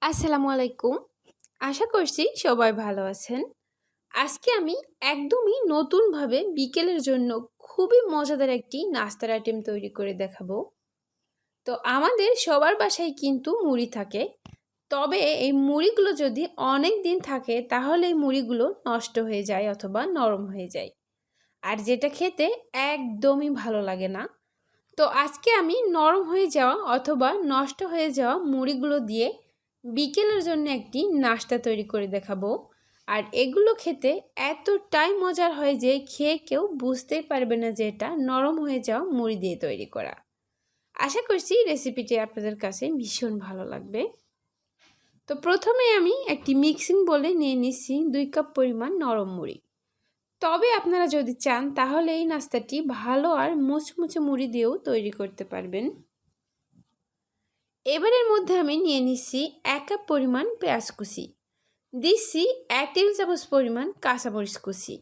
আসসালামু আলাইকুম। আশা করছি সবাই ভালো আছেন। আজকে আমি একদমই নতুনভাবে বিকেলের জন্য খুবই মজাদার একটি নাস্তার আইটেম তৈরি করে দেখাবো। তো আমাদের সবার বাসায় কিন্তু মুড়ি থাকে। তবে এই মুড়িগুলো যদি অনেক দিন থাকে তাহলে এই মুড়িগুলো নষ্ট হয়ে যায় অথবা নরম হয়ে যায়। আর যেটা খেতে একদমই ভালো লাগে না। তো আজকে আমি নরম হয়ে যাওয়া অথবা নষ্ট হয়ে যাওয়া মুড়িগুলো দিয়ে বিকেলের জন্য একটি নাস্তা তৈরি করে দেখাবো। আর এগুলো খেতে এতটাই মজার হয় যে খেয়ে কেউ বুঝতেই পারবে না যে এটা নরম হয়ে যাওয়া মুড়ি দিয়ে তৈরি করা। আশা করছি রেসিপিটি আপনাদের কাছে ভীষণ ভালো লাগবে। তো প্রথমে আমি একটি মিক্সিং বোলে নিয়ে নিচ্ছি 2 কাপ পরিমাণ নরম মুড়ি। তবে আপনারা যদি চান তাহলে এই নাস্তাটি ভালো আর মুচমুচে মুড়ি দিয়েও তৈরি করতে পারবেন। এবারের মধ্যে আমি নিয়ে নিচ্ছি 1 কাপ পরিমাণ পেঁয়াজ কুচি, দিচ্ছি 1 টেবিল চামচ পরিমাণ কাঁচামরিচ কুচি,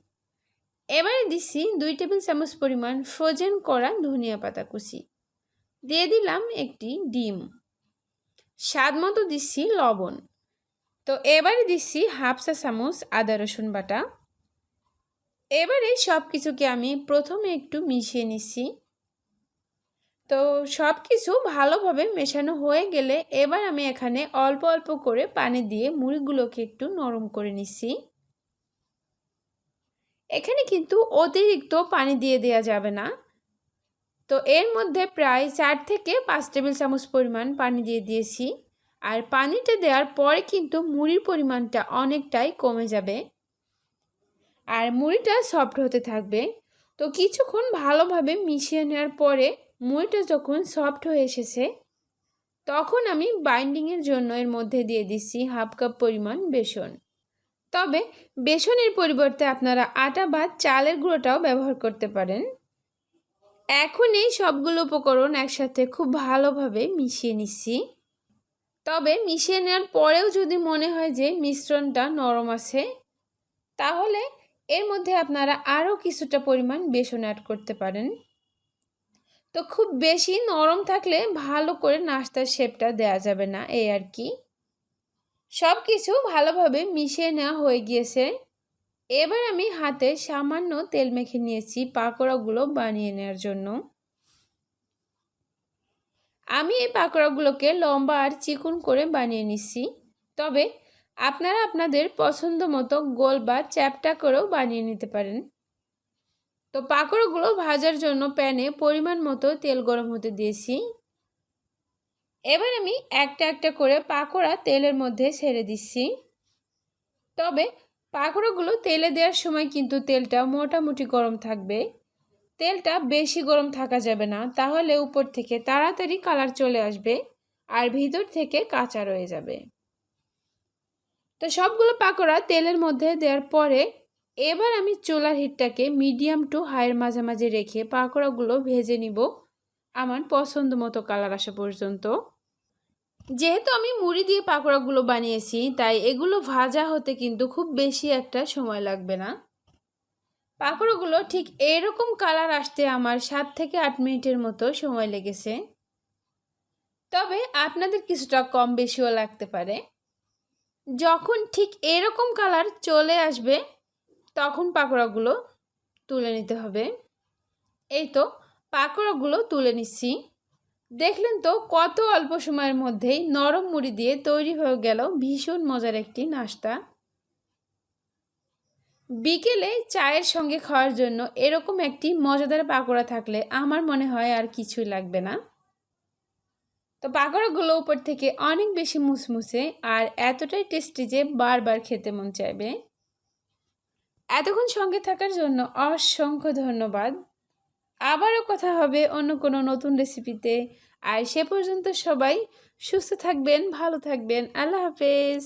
এবারে দিচ্ছি 2 টেবিল চামচ পরিমাণ ফ্রোজেন করা ধনিয়া পাতা কুচি, দিয়ে দিলাম একটি ডিম, স্বাদ মতো দিচ্ছি লবণ। তো এবারে দিচ্ছি হাফ চা চামচ আদা রসুন বাটা। এবারে সব কিছুকে আমি প্রথমে একটু মিশিয়ে নিচ্ছি। তো সব কিছু ভালোভাবে মেশানো হয়ে গেলে এবার আমি এখানে অল্প অল্প করে পানি দিয়ে মুড়িগুলোকে একটু নরম করে নিচ্ছি। এখানে কিন্তু অতিরিক্ত পানি দিয়ে দেওয়া যাবে না। তো এর মধ্যে প্রায় 4 থেকে 5 টেবিল চামচ পরিমাণ পানি দিয়ে দিয়েছি। আর পানিটা দেওয়ার পরে কিন্তু মুড়ির পরিমাণটা অনেকটাই কমে যাবে আর মুড়িটা সফট হতে থাকবে। তো কিছুক্ষণ ভালোভাবে মিশিয়ে নেওয়ার পরে মুড়িটা যখন সফট হয়ে এসেছে তখন আমি বাইন্ডিংয়ের জন্য এর মধ্যে দিয়ে দিচ্ছি হাফ কাপ পরিমাণ বেসন। তবে বেসনের পরিবর্তে আপনারা আটা বা চালের গুঁড়োটাও ব্যবহার করতে পারেন। এখন এই সবগুলো উপকরণ একসাথে খুব ভালোভাবে মিশিয়ে নিচ্ছি। তবে মিশিয়ে নেওয়ার পরেও যদি মনে হয় যে মিশ্রণটা নরম আছে তাহলে এর মধ্যে আপনারা আরও কিছুটা পরিমাণ বেসন অ্যাড করতে পারেন। তো খুব বেশি নরম থাকলে ভালো করে নাস্তার শেপটা দেওয়া যাবে না, এই আর কি। সব কিছু ভালোভাবে মিশিয়ে নেওয়া হয়ে গিয়েছে। এবার আমি হাতে সামান্য তেল মেখে নিয়েছি পাকোড়াগুলো বানিয়ে নেওয়ার জন্য। আমি এই পাকোড়াগুলোকে লম্বা আর চিকন করে বানিয়ে নিচ্ছি। তবে আপনারা আপনাদের পছন্দ মতো গোল বা চ্যাপ্টা করেও বানিয়ে নিতে পারেন। তো পাকোড়াগুলো ভাজার জন্য প্যানে পরিমাণ মতো তেল গরম হতে দিয়েছি। এবার আমি একটা একটা করে পাকোড়া তেলের মধ্যে ছেড়ে দিচ্ছি। তবে পাকোড়াগুলো তেলে দেওয়ার সময় কিন্তু তেলটা মোটামুটি গরম থাকবে। তেলটা বেশি গরম থাকা যাবে না, তাহলে উপর থেকে তাড়াতাড়ি কালার চলে আসবে আর ভিতর থেকে কাঁচা রয়ে যাবে। তো সবগুলো পাকোড়া তেলের মধ্যে দেওয়ার পরে এবার আমি চুলার হিটটাকে মিডিয়াম টু হাইয়ের মাঝামাঝি রেখে পাকোড়াগুলো ভেজে নিব আমার পছন্দ মতো কালার আসা পর্যন্ত। যেহেতু আমি মুড়ি দিয়ে পাকোড়াগুলো বানিয়েছি তাই এগুলো ভাজা হতে কিন্তু খুব বেশি একটা সময় লাগবে না। পাকোড়াগুলো ঠিক এরকম কালার আসতে আমার 7 থেকে 8 মিনিটের মতো সময় লেগেছে। তবে আপনাদের কিছুটা কম বেশিও লাগতে পারে। যখন ঠিক এরকম কালার চলে আসবে তখন পাকোড়াগুলো তুলে নিতে হবে। এই তো পাকোড়াগুলো তুলে নিচ্ছি। দেখলেন তো কত অল্প সময়ের মধ্যেই নরম মুড়ি দিয়ে তৈরি হয়ে গেল ভীষণ মজার একটি নাস্তা। বিকেলে চায়ের সঙ্গে খাওয়ার জন্য এরকম একটি মজাদার পাকোড়া থাকলে আমার মনে হয় আর কিছুই লাগবে না। তো পাকোড়াগুলো উপর থেকে অনেক বেশি মুসমুসে আর এতটাই টেস্টি যে বারবার খেতে মন চাইবে। এতক্ষণ সঙ্গে থাকার জন্য অসংখ্য ধন্যবাদ। আবারও কথা হবে অন্য কোনো নতুন রেসিপিতে। আর সে পর্যন্ত সবাই সুস্থ থাকবেন, ভালো থাকবেন। আল্লাহ হাফেজ।